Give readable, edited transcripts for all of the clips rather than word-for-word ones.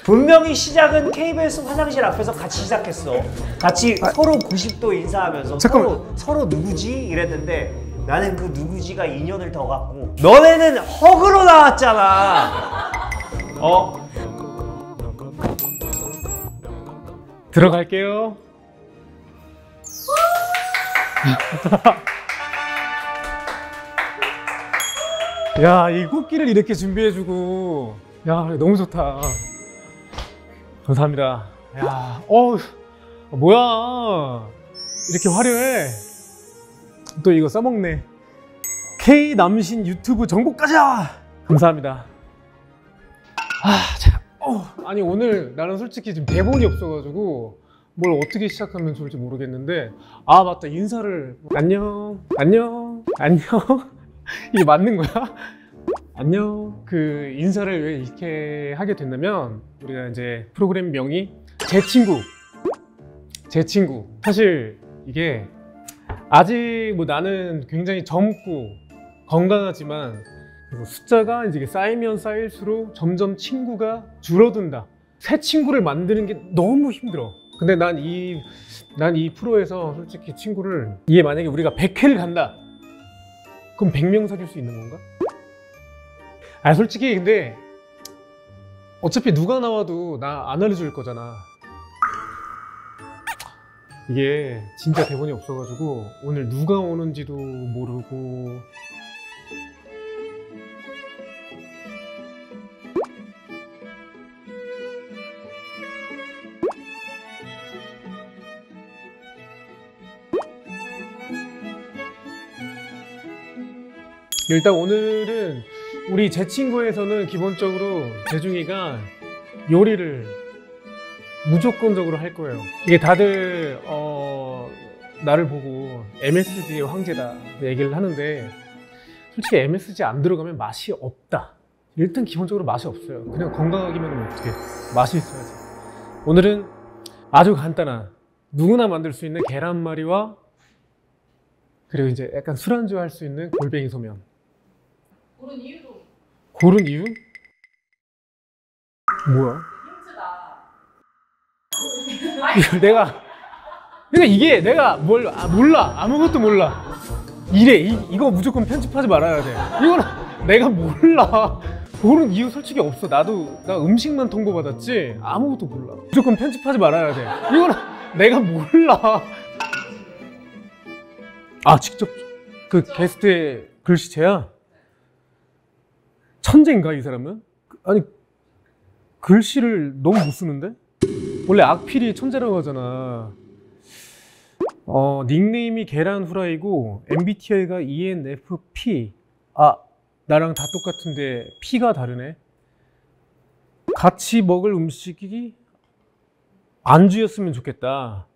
분명히 시작은 KBS 화장실 앞에서 같이 시작했어. 같이 서로 90도 인사하면서 서로 누구지? 이랬는데 나는 그 누구지가 인연을 더 갖고 너네는 허그로 나왔잖아. 들어갈게요. 야, 이 꽃길을 이렇게 준비해주고, 야, 너무 좋다. 감사합니다. 야, 뭐야. 이렇게 화려해. 또 이거 써먹네. K남신 유튜브 정보까지! 감사합니다. 아니, 오늘 나는 솔직히 지금 대본이 없어가지고, 뭘 어떻게 시작하면 좋을지 모르겠는데, 아, 맞다. 인사를. 안녕. 이게 맞는 거야? 안녕. 그 인사를 왜 이렇게 하게 됐냐면 우리가 이제 프로그램 명이 제 친구. 사실 이게 아직 뭐 나는 굉장히 젊고 건강하지만 숫자가 이제 쌓이면 쌓일수록 점점 친구가 줄어든다. 새 친구를 만드는 게 너무 힘들어. 근데 난 이 프로에서 솔직히 친구를, 이게 만약에 우리가 100회를 간다, 그럼 100명 사귈 수 있는 건가? 아, 솔직히 근데 어차피 누가 나와도 나 안 알려줄 거잖아. 이게 진짜 대본이 없어가지고 오늘 누가 오는지도 모르고. 일단 오늘은 우리 제 친구에서는 기본적으로 재중이가 요리를 무조건적으로 할 거예요. 이게 다들 나를 보고 MSG의 황제다 얘기를 하는데, 솔직히 MSG 안 들어가면 맛이 없다. 일단 기본적으로 맛이 없어요. 그냥 건강하기만 어떻게 맛이 있어야지. 오늘은 아주 간단한, 누구나 만들 수 있는 계란말이와, 그리고 이제 약간 술안주 할 수 있는 골뱅이 소면. 고른 이유도. 고른 이유? 뭐야? 힌트다. 그러니까 이게 내가 몰라. 아무것도 몰라. 이거 무조건 편집하지 말아야 돼. 이거는 내가 몰라. 고른 이유 솔직히 없어. 나 음식만 통보받았지 아무것도 몰라. 무조건 편집하지 말아야 돼. 이거는 내가 몰라. 아, 직접 그 게스트의 글씨체야? 천재인가 이 사람은? 아니, 글씨를 너무 못 쓰는데? 원래 악필이 천재라고 하잖아. 닉네임이 계란 후라이고 MBTI가 ENFP. 아, 나랑 다 똑같은데 P가 다르네. 같이 먹을 음식이 안주였으면 좋겠다.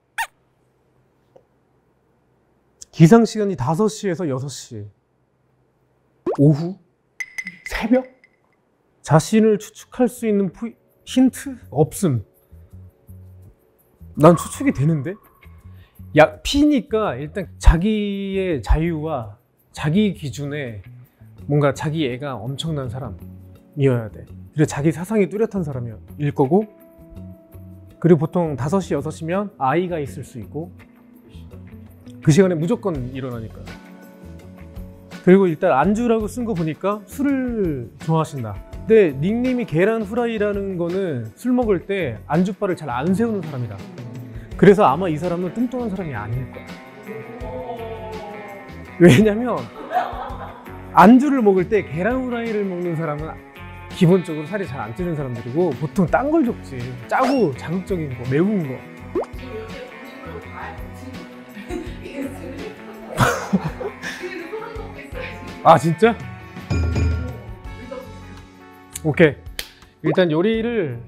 기상시간이 5시에서 6시. 오후? 새벽? 자신을 추측할 수 있는 힌트? 없음. 난 추측이 되는데? P니까 일단 자기의 자유와 자기 기준에 뭔가 자기 애가 엄청난 사람이어야 돼. 그리고 자기 사상이 뚜렷한 사람일 거고, 그리고 보통 5시, 6시면 아이가 있을 수 있고, 그 시간에 무조건 일어나니까. 그리고 일단 안주라고 쓴 거 보니까 술을 좋아하신다. 근데 닉네임이 계란 후라이라는 거는 술 먹을 때 안주바를 잘 안 세우는 사람이다. 그래서 아마 이 사람은 뚱뚱한 사람이 아닐 거야. 왜냐면 안주를 먹을 때 계란 후라이를 먹는 사람은 기본적으로 살이 잘 안 찌는 사람들이고, 보통 딴 걸 적지. 짜고 자극적인 거, 매운 거. 아, 진짜? 오케이. 일단 요리를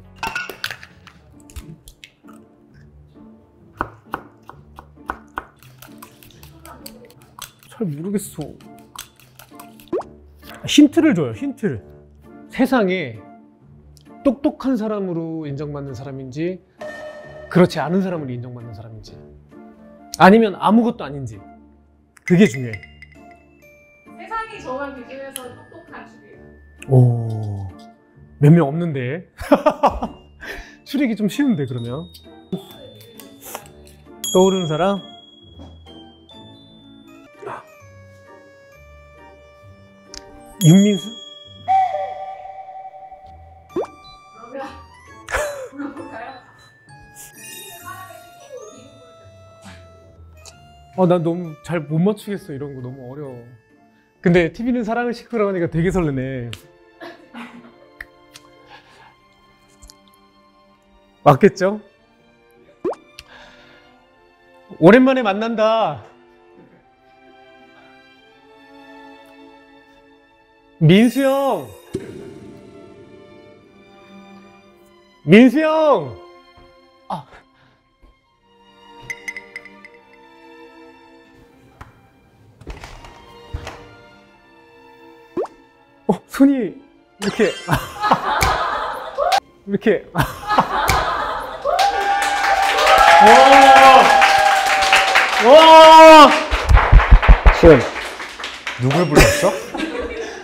잘 모르겠어. 힌트를 줘요. 힌트를. 세상에 똑똑한 사람으로 인정받는 사람인지 그렇지 않은 사람으로 인정받는 사람인지, 아니면 아무것도 아닌지, 그게 중요해. 세상이 정한 기준에서 똑똑한 주의예요. 오, 몇 명 없는데. 추리기 좀 쉬운데 그러면. 떠오르는 사람? 윤민수? 그러면 불러볼까요? 난 너무 잘 못 맞추겠어. 이런 거 너무 어려워. 근데 TV는 사랑을 싣고라고 하니까 되게 설레네. 맞겠죠? 오랜만에 만난다. 민수 형! 민수 형! 손이 이렇게 이렇게 와! 지금 누굴 불렀어?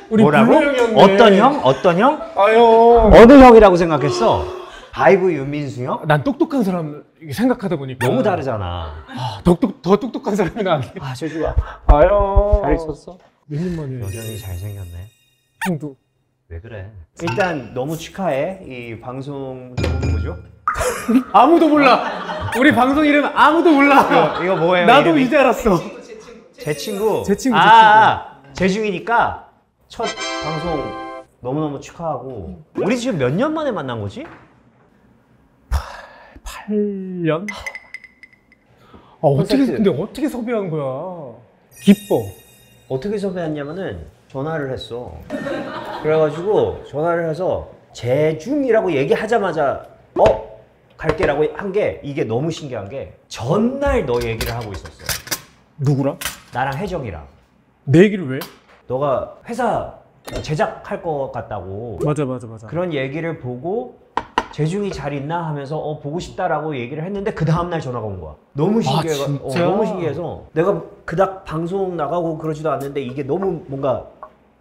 우리 뭐라고? 블루 형이었네. 어떤 형? 어떤 형? 형. 어느 형이라고 생각했어? 바이브 윤민수 형? 난 똑똑한 사람 생각하다 보니까 너무 다르잖아. 더 똑똑한 사람이 나왔네. 아, 재주가 형. 잘 있었어? 몇 년 만에. 여전히 잘생겼네. 형도. 왜 그래? 일단 너무 축하해. 이 방송 제목이 뭐죠? 아무도 몰라. 우리 방송 이름 아무도 몰라. 이거 뭐예요? 나도 이름이? 이제 알았어. 제 친구. 제 친구, 재중이니까 첫 방송 너무너무 축하하고. 우리 지금 몇 년 만에 만난 거지? 8년? 어떻게 콘서트. 근데 어떻게 섭외한 거야? 기뻐. 어떻게 섭외했냐면은 전화를 했어. 그래가지고 전화를 해서 재중이라고 얘기하자마자 갈게라고 한 게 이게 너무 신기한 게 전날 너 얘기를 하고 있었어. 누구랑? 나랑 혜정이랑. 내 얘기를 왜? 너가 회사 제작할 것 같다고 맞아. 그런 얘기를 보고 재중이 잘 있나 하면서 보고 싶다라고 얘기를 했는데 그 다음날 전화가 온 거야. 너무 신기해가 진짜? 너무 신기해서 내가 그닥 방송 나가고 그러지도 않는데 이게 너무 뭔가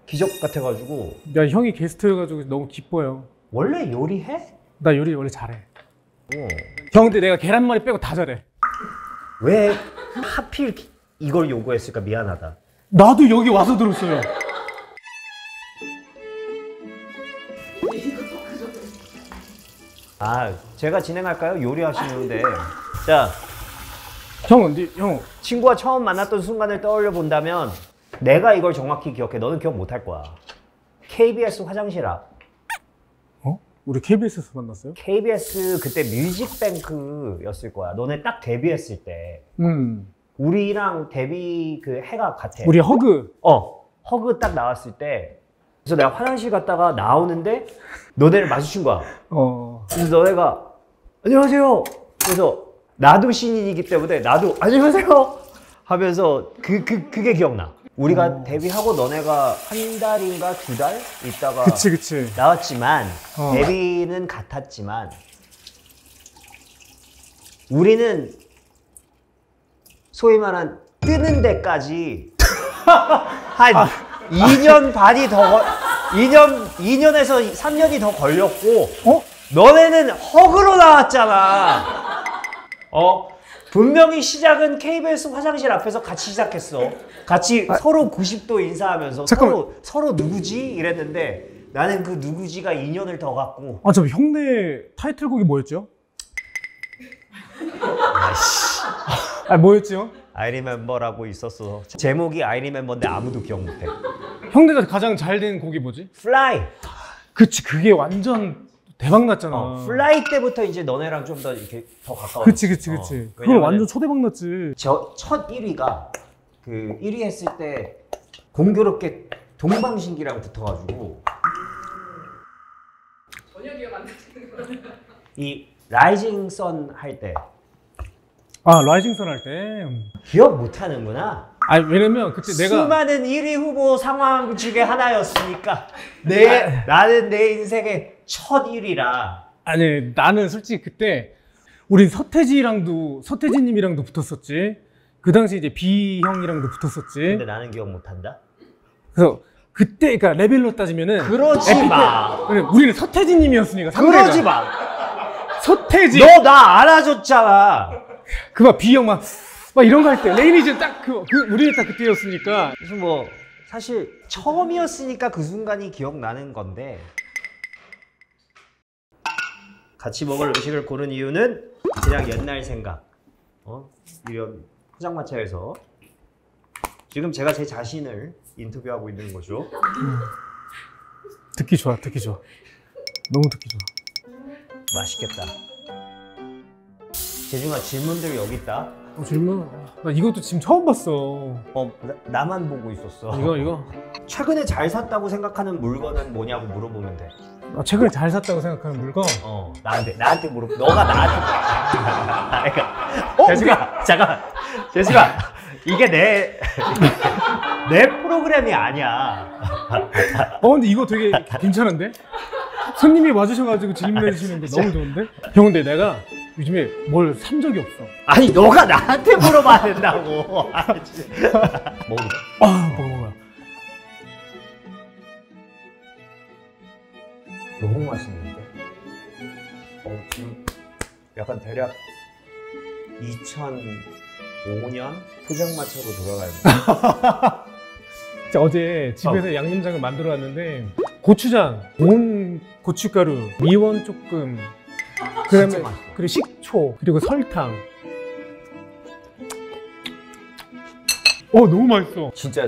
기적 같아가지고. 야, 형이 게스트여가지고 너무 기뻐요. 원래 요리해? 나 요리 원래 잘해. 형, 근데 내가 계란말이 빼고 다 잘해. 왜 하필 이걸 요구했을까? 미안하다. 나도 여기 와서 들었어요. 제가 진행할까요? 요리하시는데. 자, 형. 친구와 처음 만났던 순간을 떠올려 본다면 내가 이걸 정확히 기억해. 너는 기억 못할 거야. KBS 화장실 앞. 우리 KBS에서 만났어요? KBS 그때 뮤직뱅크였을 거야. 너네 딱 데뷔했을 때. 우리랑 데뷔 그 해가 같아. 우리 허그. 허그 딱 나왔을 때. 그래서 내가 화장실 갔다가 나오는데 너네를 마주친 거야. 그래서 너네가 안녕하세요. 그래서 나도 신인이기 때문에 나도 안녕하세요 하면서 그게 기억나. 우리가 데뷔하고 너네가 한 달인가 두 달 있다가 그치. 나왔지만 데뷔는 같았지만 우리는 소위 말한 뜨는 데까지 한 2년 반이 더 2년에서 3년이 더 걸렸고 너네는 허그로 나왔잖아. 분명히 시작은 KBS 화장실 앞에서 같이 시작했어. 같이 서로 90도 인사하면서 서로 누구지? 이랬는데 나는 그 누구지가 2년을 더 갔고. 저 형네 타이틀곡이 뭐였죠? 뭐였죠? I Remember라고 있었어. 제목이 I Remember인데 아무도 기억 못해. 형네가 가장 잘 된 곡이 뭐지? Fly. 그치, 그게 완전 대박 났잖아. Fly 때부터 이제 너네랑 좀 더 이렇게 더 가까워. 그치. 그걸 완전 초대박 났지. 첫 1위가 그 1위 했을 때 공교롭게 동방신기랑 붙어가지고 전혀 기억 안 나시는 거예요. 이 라이징 선 할 때. 라이징 선 할 때. 기억 못 하는구나. 왜냐면 그때 내가 수많은 1위 후보 상황 중에 하나였으니까 나는 내 인생의 첫 1위라. 아니, 나는 솔직히 그때 우리 서태지님이랑도 붙었었지. 그 당시 이제 비 형이랑도 붙었었지. 근데 나는 기억 못 한다. 그래서 그때 그러니까 레벨로 따지면은 그러지 마. 그래, 우리는 서태지님이었으니까 그러지 마. 서태지. 너 나 안아줬잖아. 그 막 B형 막 이런 거 할 때 레이니즈 딱 우리는 딱 그때였으니까. 그래서 뭐 사실 처음이었으니까 그 순간이 기억나는 건데 같이 먹을 음식을 고른 이유는 그냥 옛날 생각. 이런 포장마차에서 지금 제가 제 자신을 인터뷰하고 있는 거죠. 듣기 좋아, 듣기 좋아. 너무 듣기 좋아. 맛있겠다. 재중아, 질문들 여기 있다. 질문? 나 이것도 지금 처음 봤어. 나만 보고 있었어. 이거? 최근에 잘 샀다고 생각하는 물건은 뭐냐고 물어보면 돼. 최근에 잘 샀다고 생각하는 물건? 나한테 물어보. 너가 나한테. 그러니까, 재중아, 잠깐. 재중아, 이게 내 프로그램이 아니야. 근데 이거 되게 괜찮은데? 손님이 와주셔가지고 질문해 주시는 게 너무 좋은데? 형, 근데 내가 요즘에 뭘 산 적이 없어. 아니, 너가 나한테 물어봐야 된다고. 먹어보자. 먹어. 너무 맛있는데? 지금 약간 대략 2005년 포장마차로 돌아가야 돼. 어제 집에서 양념장을 만들어 왔는데 고추장, 온 고춧가루, 미원 조금, 그다음에 그리고 식초, 그리고 설탕. 너무 맛있어. 진짜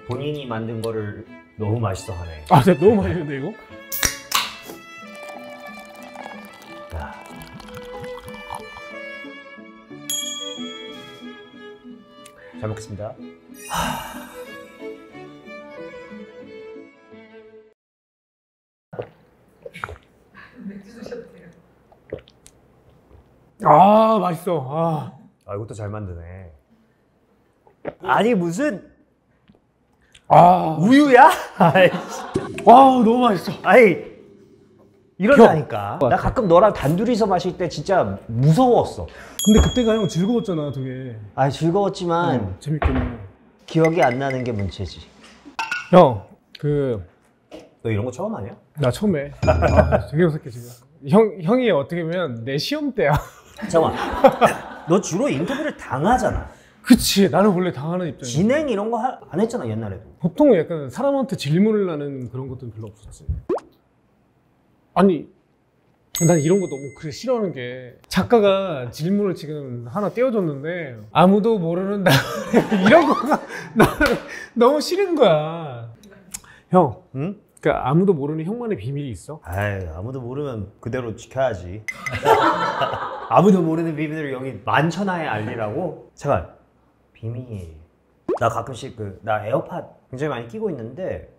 본인이 만든 거를 너무 맛있어 하네. 진짜 너무 맛있는데 이거? 잘 먹겠습니다. 맥주 드셨대요. 맛있어. 이것도 잘 만드네. 아니 무슨 우유야? 너무 맛있어. 아니 이러다니까. 나 가끔 너랑 단둘이서 마실 때 진짜 무서웠어. 근데 그때가 형 즐거웠잖아, 되게. 즐거웠지만 재밌겠네. 기억이 안 나는 게 문제지. 형, 너 이런 거 처음 하냐? 나 처음 해. 되게 어색해 지금. 형이 어떻게 보면 내 시험 때야. 잠깐만. 너 주로 인터뷰를 당하잖아. 그치, 나는 원래 당하는 입장이야. 진행 이런 거 안 했잖아, 옛날에도. 보통 약간 사람한테 질문을 하는 그런 것들은 별로 없었지. 아니, 난 이런 거 너무 싫어하는 게, 작가가 질문을 지금 하나 떼어줬는데 아무도 모르는 나 이런 거가 나는 너무 싫은 거야. 형, 응? 그러니까 아무도 모르는 형만의 비밀이 있어? 아무도 모르면 그대로 지켜야지. 아무도 모르는 비밀을 여기 만천하에 알리라고? 잠깐, 비밀. 나 가끔씩 나 에어팟 굉장히 많이 끼고 있는데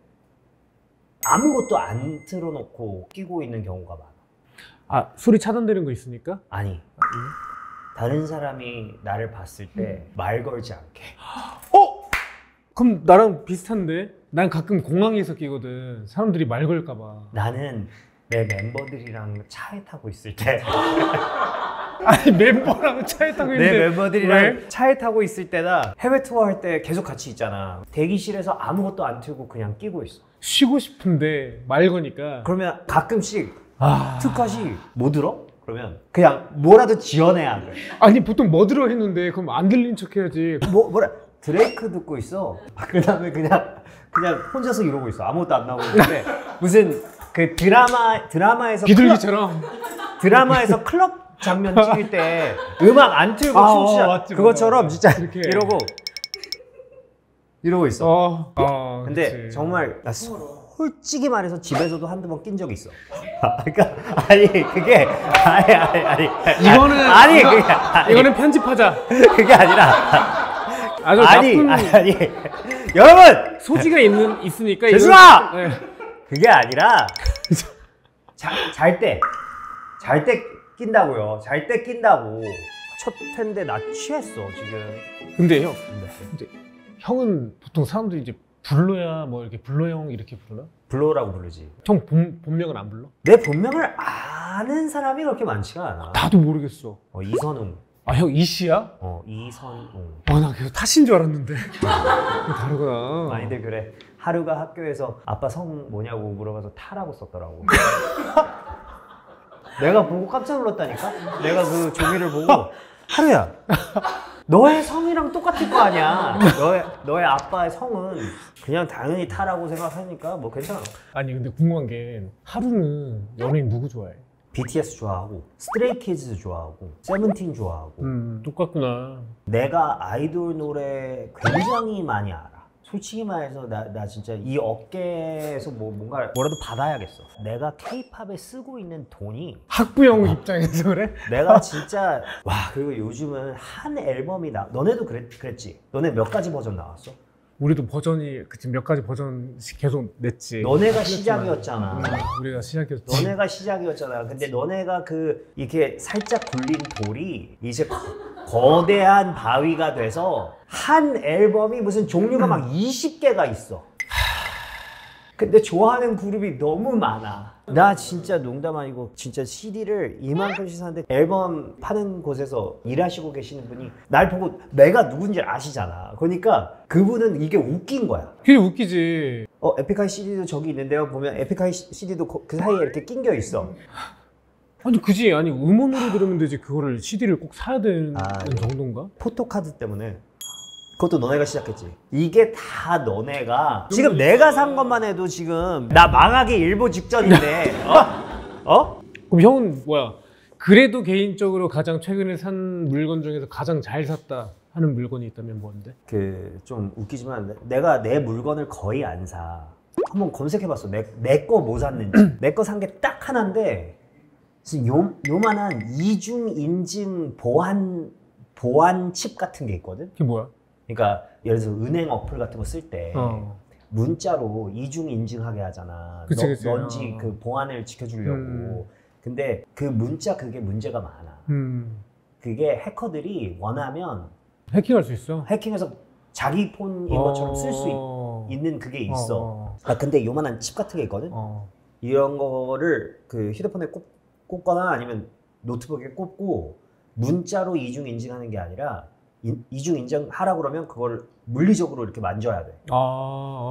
아무것도 안 틀어놓고 끼고 있는 경우가 많아. 소리 차단되는 거 있으니까? 아니, 다른 사람이 나를 봤을 때 말 걸지 않게. 그럼 나랑 비슷한데? 난 가끔 공항에서 끼거든. 사람들이 말 걸까 봐. 나는 내 멤버들이랑 차에 타고 있을 때 아니, 멤버랑 차에 타고 있는데 내 멤버들이랑 왜? 차에 타고 있을 때나 해외 투어 할 때 계속 같이 있잖아. 대기실에서 아무것도 안 틀고 그냥 끼고 있어. 쉬고 싶은데 말 거니까. 그러면 가끔씩 특컷이 뭐 들어? 그러면 그냥 뭐라도 지어내야 돼. 아니, 보통 뭐 들어 했는데 그럼 안 들린 척 해야지. 뭐라 드레이크 듣고 있어. 그 다음에 그냥 혼자서 이러고 있어. 아무것도 안 나오고 있는데 무슨 그 드라마에서 비둘기처럼. 드라마에서 클럽 장면 찍을 때 음악 안 틀고 춤추자. 맞지, 그것처럼 맞아. 진짜 이렇게. 이러고 있어. 근데 그치. 정말 나 솔직히 말해서 집에서도 한두 번 낀 적이 있어. 그러니까 아니 그게 아니 이거는 편집하자. 그게 아니라 아주 아니 나쁜 여러분 소지가 있으니까. 재수아! 네. 그게 아니라 잘 때 낀다고요. 잘 때 낀다고. 첫 텐데 나 취했어 지금. 근데 형, 이제 형은 보통 사람들이 이제 불러야 뭐 이렇게 불러형 이렇게 부르나? 블로우라고 부르지. 형 본명은 안 불러? 내 본명을 아는 사람이 그렇게 많지가 않아. 나도 모르겠어. 이선웅. 형 이씨야? 이선웅. 나 계속 타신 줄 알았는데. 다르구나. 많이들 그래. 하루가 학교에서 아빠 성 뭐냐고 물어봐서 타라고 썼더라고. 내가 보고 깜짝 놀랐다니까. 내가 그 종이를 보고 하루야. 너의 성이랑 똑같을 거 아니야. 너의 아빠의 성은 그냥 당연히 타라고 생각하니까 뭐 괜찮아. 아니 근데 궁금한 게 하루는 연예인 누구 좋아해? BTS 좋아하고 스트레이키즈 좋아하고 세븐틴 좋아하고. 똑같구나. 내가 아이돌 노래 굉장히 많이 알아. 솔직히 말해서 나 진짜 이 업계에서 뭐라도 받아야겠어. 내가 K-팝에 쓰고 있는 돈이 학부형 입장에서 그래? 내가 진짜 와. 그리고 요즘은 한 앨범이 너네도 그랬지? 너네 몇 가지 버전 나왔어? 우리도 버전이 그치 몇 가지 버전씩 계속 냈지. 너네가 시작이었잖아. 우리가 시작이었지. 너네가 시작이었잖아. 근데 너네가 이렇게 살짝 굴린 돌이 이제 거대한 바위가 돼서 한 앨범이 무슨 종류가 막 20개가 있어. 근데 좋아하는 그룹이 너무 많아. 나 진짜 농담 아니고 진짜 CD를 이만큼씩 사는데 앨범 파는 곳에서 일하시고 계시는 분이 날 보고 내가 누군지 아시잖아. 그러니까 그분은 이게 웃긴 거야. 그게 웃기지. 에픽하이 CD도 저기 있는데요. 보면 에픽하이 CD도 그 사이에 이렇게 낀겨 있어. 아니 그지. 아니 음원으로 들으면 되지 그거를 CD를 꼭 사야 되는 정도인가? 포토카드 때문에. 그것도 너네가 시작했지. 이게 다 너네가 지금 내가 산 것만 해도 지금 나 망하기 일보 직전인데 그럼 형은 뭐야? 그래도 개인적으로 가장 최근에 산 물건 중에서 가장 잘 샀다 하는 물건이 있다면 뭔데? 좀 웃기지만 내가 내 물건을 거의 안 사. 한번 검색해봤어. 내 거 뭐 샀는지. 내 거 산 게 딱 하나인데 요만한 이중 인증 보안 칩 같은 게 있거든. 그게 뭐야? 그러니까 예를 들어서 은행 어플 같은 거 쓸 때 문자로 이중 인증하게 하잖아. 그치. 넌지 그 보안을 지켜주려고. 근데 그 그게 문제가 많아. 그게 해커들이 원하면 해킹할 수 있어? 해킹해서 자기 폰인 것처럼 쓸 수 있는 그게 있어. 근데 요만한 칩 같은 게 있거든. 이런 거를 그 휴대폰에 꽂거나 아니면 노트북에 꽂고 문자로 이중 인증하는 게 아니라 이중 인증하라고 그러면 그걸 물리적으로 이렇게 만져야 돼.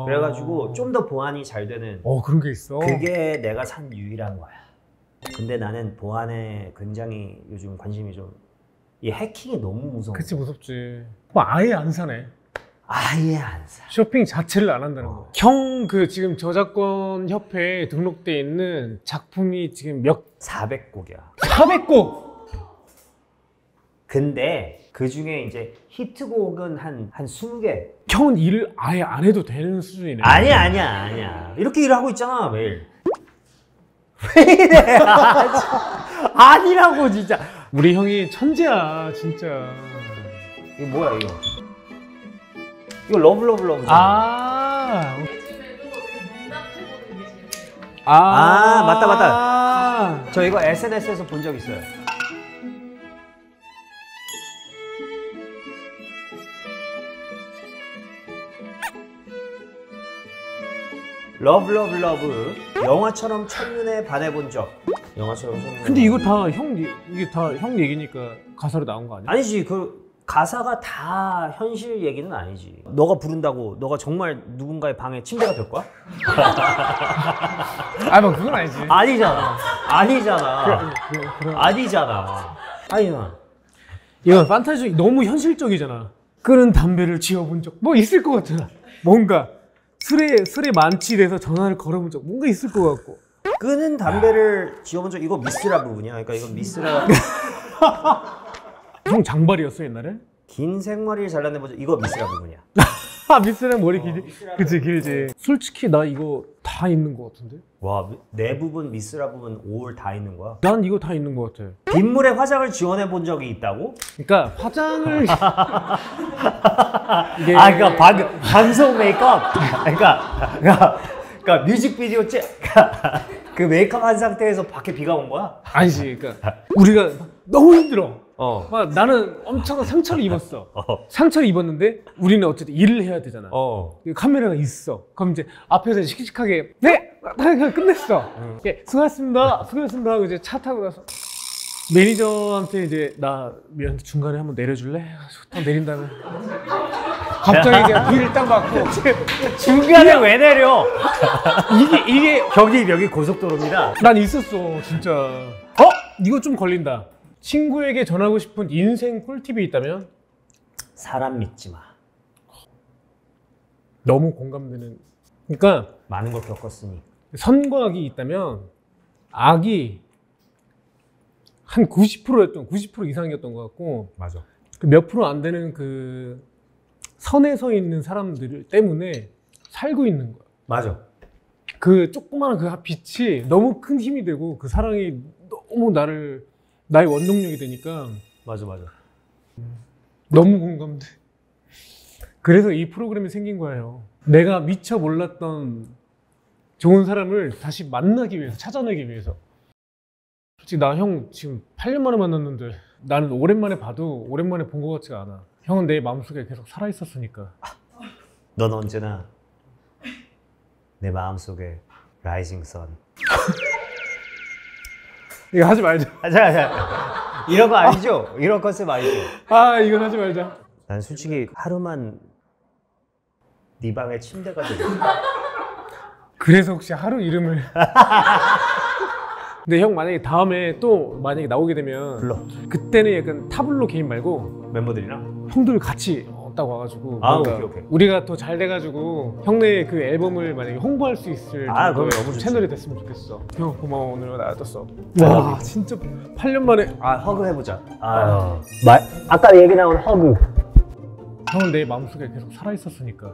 그래가지고 좀 더 보안이 잘 되는 그런 게 있어? 그게 내가 산 유일한 거야. 근데 나는 보안에 굉장히 요즘 관심이 이 해킹이 너무 무서워. 그치 무섭지. 아예 안 사네. 아예 안 사. 쇼핑 자체를 안 한다는 거야. 형 지금 저작권 협회에 등록돼 있는 작품이 지금 400곡이야. 400곡! 근데 그 중에 이제 히트곡은 한 20개. 형은 일을 아예 안 해도 되는 수준이네. 아니야. 이렇게 일을 하고 있잖아, 매일. 왜 이래? 아니라고, 진짜. 우리 형이 천재야, 진짜. 이거 뭐야, 이거? 이거 러브잖아. 요즘에도 문답해보는 게 재밌어요. 맞다. 저 이거 SNS에서 본 적 있어요. 러브 영화처럼 첫눈에 반해본 적. 영화처럼 첫눈에. 근데 이거 다 이게 다 형 얘기니까 가사로 나온 거 아니야? 아니지. 그 가사가 다 현실 얘기는 아니지. 너가 부른다고 너가 정말 누군가의 방에 침대가 될 거야? 뭐 그건 아니지. 아니잖아. 그럼. 아니잖아. 아니야. 이건 판타지 너무 현실적이잖아. 끄는 담배를 지워본 적 뭐 있을 것 같아. 뭔가 술에 만취돼서 전화를 걸어본 적 뭔가 있을 것 같고. 끄는 담배를 지워본 적. 이거 미스라 부분이야. 그러니까 이건 미스라. 형 장발이었어 옛날에? 긴 생머리를 잘라낸 적. 이거 미스라 부분이야. 미스랑 머리 길지. 그치 길지. 솔직히 나 이거 다 있는 것 같은데? 와, 내 부분 미스라 부분 5월 다 있는 거야? 난 이거 다 있는 것 같아. 빗물에 화장을 지원해 본 적이 있다고? 그러니까 화장을 이게 그러니까 방송 메이크업. 그러니까 뮤직비디오 그 메이크업 한 상태에서 밖에 비가 온 거야? 아니지. 그러니까 우리가 너무 힘들어. 막 나는 엄청난 상처를 입었어. 상처를 입었는데 우리는 어쨌든 일을 해야 되잖아. 카메라가 있어. 그럼 이제 앞에서 씩씩하게 네! 그냥 끝냈어. 수고하셨습니다 하고 이제 차 타고 나서 매니저한테 이제 나 미안한데 중간에 한번 내려줄래? 딱 내린 다음에 갑자기 내가 B를 딱 맞고 중간에 왜 내려? 이게 여기 고속도로입니다. 난 있었어 진짜. 이거 좀 걸린다. 친구에게 전하고 싶은 인생 꿀팁이 있다면? 사람 믿지 마. 너무 공감되는. 그러니까 많은 걸 겪었으니. 선과 악이 있다면 악이 한 90% 이상이었던 것 같고 맞아. 그 몇 프로 안 되는 그 선에 서 있는 사람들 때문에 살고 있는 거야. 맞아. 그 조그마한 그 빛이 너무 큰 힘이 되고 그 사랑이 너무 나의 원동력이 되니까 맞아. 너무 공감돼. 그래서 이 프로그램이 생긴 거예요. 내가 미처 몰랐던 좋은 사람을 다시 만나기 위해서, 찾아내기 위해서. 솔직히 나 형 지금 8년 만에 만났는데 나는 오랜만에 봐도 오랜만에 본 것 같지가 않아. 형은 내 마음속에 계속 살아있었으니까. 넌 언제나 내 마음속에 라이징 선. 이거 하지 말자. 자. 이런 거 아니죠? 이런 컨셉 아니죠? 이건 하지 말자. 난 솔직히 하루만 네 방에 침대가 되고. 그래서 혹시 하루 이름을 근데 형 만약에 다음에 또 만약에 나오게 되면 불러. 그때는 약간 타블로 게임 말고 멤버들이랑? 형들 같이 딱 와가지고 뭔가 오케이. 우리가 더 잘 돼가지고 형네 그 앨범을 만약에 홍보할 수 있을 그럼 정도의 너무 좋지. 채널이 됐으면 좋겠어. 형 고마워. 오늘 나왔었어. 와, 와 진짜 8년 만에. 허그 해보자. 아까 얘기 나온 허그. 형은 내 마음속에 계속 살아있었으니까.